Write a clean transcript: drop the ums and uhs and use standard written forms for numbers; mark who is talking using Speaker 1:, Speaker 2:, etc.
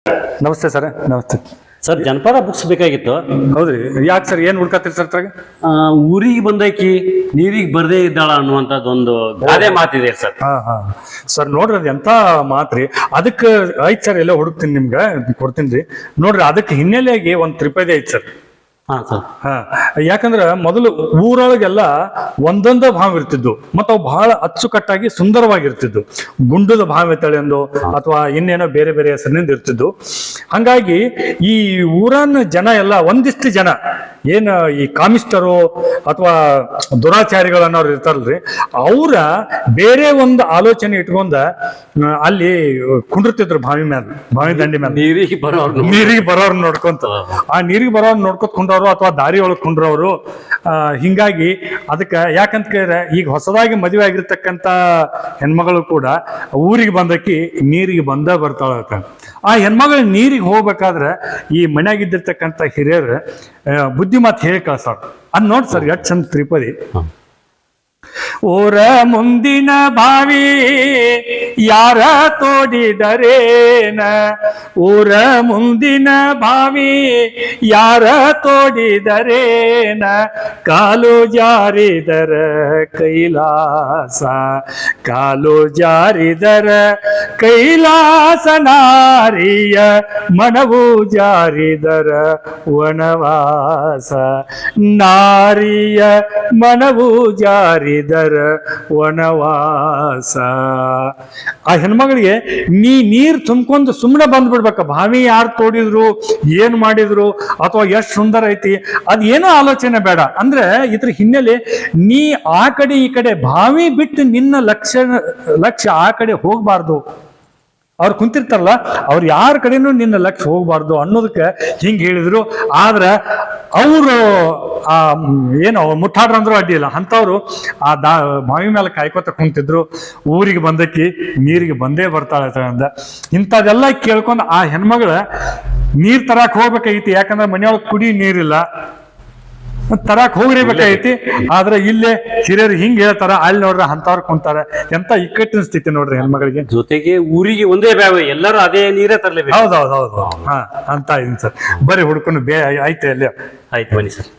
Speaker 1: ನಮಸ್ತೆ ಸರ್. ನಮಸ್ತೆ
Speaker 2: ಸರ್, ಜನಪದ ಬುಕ್ಸ್ ಬೇಕಾಗಿತ್ತು.
Speaker 1: ಹೌದ್ರಿ, ಯಾಕೆ ಸರ್, ಏನ್ ಹುಡ್ಕತ್ತೀರಿ ಸರ್ ಅದ್ರಾಗ?
Speaker 2: ಊರಿಗೆ ಬಂದಾಕಿ ನೀರಿಗೆ ಬರ್ದೇ ಇದ್ದಾಳ ಅನ್ನುವಂಥದ್ದು ಒಂದು ಗಾದೆ ಮಾತಿದೆ ಸರ್.
Speaker 1: ಹಾ ಸರ್, ನೋಡ್ರಿ ಅದ್ ಎಂತ ಮಾತ್ರಿ. ಅದಕ್ಕೆ ಐತ್ ಸರ್, ಎಲ್ಲ ಹುಡುಕ್ತೀನಿ, ನಿಮ್ಗೆ ಕೊಡ್ತೀನಿ. ನೋಡ್ರಿ, ಅದಕ್ಕೆ ಹಿನ್ನೆಲೆಯಾಗಿ ಒಂದ್ ತ್ರಿಪದಿ ಐತ್ ಸರ್.
Speaker 2: ಹಾ ಸರ್.
Speaker 1: ಹಾ, ಯಾಕಂದ್ರ ಮೊದಲು ಊರೊಳಗೆಲ್ಲ ಒಂದೊಂದ ಭಾವ ಇರ್ತಿದ್ವು, ಮತ್ತ ಅವು ಬಹಳ ಅಚ್ಚುಕಟ್ಟಾಗಿ ಸುಂದರವಾಗಿರ್ತಿದ್ವು. ಗುಂಡದ ಭಾವ ತಳೆಯೊಂದು ಅಥವಾ ಇನ್ನೇನೋ ಬೇರೆ ಬೇರೆ ಹೆಸರಿನಿಂದ ಇರ್ತಿದ್ವು. ಹಂಗಾಗಿ ಈ ಊರನ್ನ ಜನ ಎಲ್ಲ ಒಂದಿಷ್ಟು ಜನ ಏನ್ ಈ ಕಾಮಿಸ್ಟರು ಅಥವಾ ದುರಾಚಾರಿಗಳು ಅನ್ನೋರು ಇರ್ತಾರಲ್ರಿ, ಅವರ ಬೇರೆ ಒಂದು ಆಲೋಚನೆ ಇಟ್ಕೊಂಡ ಅಲ್ಲಿ ಕುಂಡಿರ್ತಿದ್ರು ಬಾವಿ ಮ್ಯಾಲ, ಬಾವಿ ದಂಡಿ ಮ್ಯಾಲ
Speaker 2: ನೀರಿಗೆ
Speaker 1: ಬರೋರ್ ನೋಡ್ಕೊಂತ. ಆ ನೀರಿಗೆ ಬರೋರ್ ನೋಡ್ಕೊತ ಕುಂಡ್ರವ್ರು ಅಥವಾ ದಾರಿ ಒಳಗ್ ಕುಂಡ್ರವ್ರು. ಹಿಂಗಾಗಿ ಅದಕ್ಕೆ ಯಾಕಂತ ಕೇಳಿದ್ರೆ, ಈಗ ಹೊಸದಾಗಿ ಮದುವೆ ಆಗಿರ್ತಕ್ಕಂಥ ಹೆಣ್ಮಗಳು ಕೂಡ ಊರಿಗೆ ಬಂದಕ್ಕಿ ನೀರಿಗೆ ಬರ್ತಾಳ. ಆ ಹೆಣ್ಮಗಳು ನೀರಿಗೆ ಹೋಗ್ಬೇಕಾದ್ರೆ ಈ ಮನ್ಯಾಗಿದ್ದಿರ್ತಕ್ಕಂಥ ಹಿರಿಯರು ಬುದ್ಧಿ ಮಾತು ಹೇಳಿ ಕಳ್ಸಾರ. ಅದ್ ನೋಡ್ ಸರ್, ಎಷ್ಟ್ ಚಂದ ತ್ರಿಪದಿ. ಊರ ಮುಂದಿನ ಬಾವಿ ಯಾರ ತೋಡಿದರೇನ, ಊರ ಮುಂದಿನ ಬಾವಿ ಯಾರ ತೋಡಿದರೇನ, ಕಾಲು ಜಾರಿದರ ಕೈಲಾಸ, ಕಾಲು ಜಾರಿದರ ಕೈಲಾಸ, ನಾರಿಯ ಮನವು ಜಾರಿದರ ವನವಾಸ, ನಾರಿಯ ಮನವು ಜಾರಿದರ ವನವಾಸ. ಆ ಹೆಣ್ಮಗಳಿಗೆ ನೀರ್ ತುಂಬ್ಕೊಂಡು ಸುಮ್ಮನೆ ಬಂದ್ಬಿಡ್ಬೇಕ. ಬಾವಿ ಯಾರು ತೋಡಿದ್ರು, ಏನ್ ಮಾಡಿದ್ರು, ಅಥವಾ ಎಷ್ಟು ಸುಂದರ ಐತಿ, ಅದೇನೋ ಆಲೋಚನೆ ಬೇಡ. ಅಂದ್ರೆ ಇದ್ರ ಹಿನ್ನೆಲೆ, ನೀ ಆ ಕಡೆ ಈ ಕಡೆ ಬಾವಿ ಬಿಟ್ಟು ನಿನ್ನ ಲಕ್ಷ್ಯ ಆ ಕಡೆ ಹೋಗ್ಬಾರ್ದು. ಅವ್ರು ಕುಂತಿರ್ತಾರಲ್ಲ, ಅವ್ರು ಯಾರ ಕಡೆನೂ ನಿನ್ನ ಲಕ್ಷ್ಯ ಹೋಗ್ಬಾರ್ದು ಅನ್ನೋದಕ್ಕೆ ಹಿಂಗ್ ಹೇಳಿದ್ರು. ಆದ್ರ ಅವರು ಏನೋ ಮುಟ್ಟಾಡ್ರ ಅಂದ್ರೂ ಅಡ್ಡಿ ಇಲ್ಲ, ಅಂತವ್ರು ಆ ಬಾವಿ ಮೇಲೆ ಕಾಯ್ಕೋತ ಕುಂತಿದ್ರು. ಊರಿಗೆ ಬಂದಕ್ಕಿ ನೀರಿಗೆ ಬಂದೇ ಬರ್ತಾಳೆ ಅಂದ. ಇಂಥದೆಲ್ಲ ಕೇಳ್ಕೊಂಡು ಆ ಹೆಣ್ಮಗಳ ನೀರ್ ತರಾಕ್ ಹೋಗ್ಬೇಕಾಗಿತ್ತು. ಯಾಕಂದ್ರೆ ಮನೆಯೊಳಗೆ ಕುಡಿ ನೀರಿಲ್ಲ, ತರಾಕ್ ಹೋಗ್ರಿಬೇಕಾಗೈತಿ. ಆದ್ರೆ ಇಲ್ಲೇ ಹಿರಿಯರು ಹಿಂಗ್ ಹೇಳ್ತಾರ, ಅಲ್ಲಿ ನೋಡ್ರ ಅಂತವ್ರು ಕುಂತಾರ. ಎಂತ ಇಕ್ಕಟ್ಟಿನ ಸ್ಥಿತಿ ನೋಡ್ರಿ ಹೆಣ್ಮಗಳಿಗೆ.
Speaker 2: ಜೊತೆಗೆ ಊರಿಗೆ ಒಂದೇ ಬ್ಯಾವ, ಎಲ್ಲರೂ ಅದೇ ನೀರೇ ತರ್ಲೇಬೇಕು.
Speaker 1: ಹೌದೌದು. ಹಾ, ಅಂತ ಇದೀನಿ ಸರ್. ಬರ್ರಿ ಹುಡ್ಕೊಂಡು ಆಯ್ತು ಅಲ್ಲಿ.
Speaker 2: ಆಯ್ತು, ಬನ್ನಿ ಸರ್.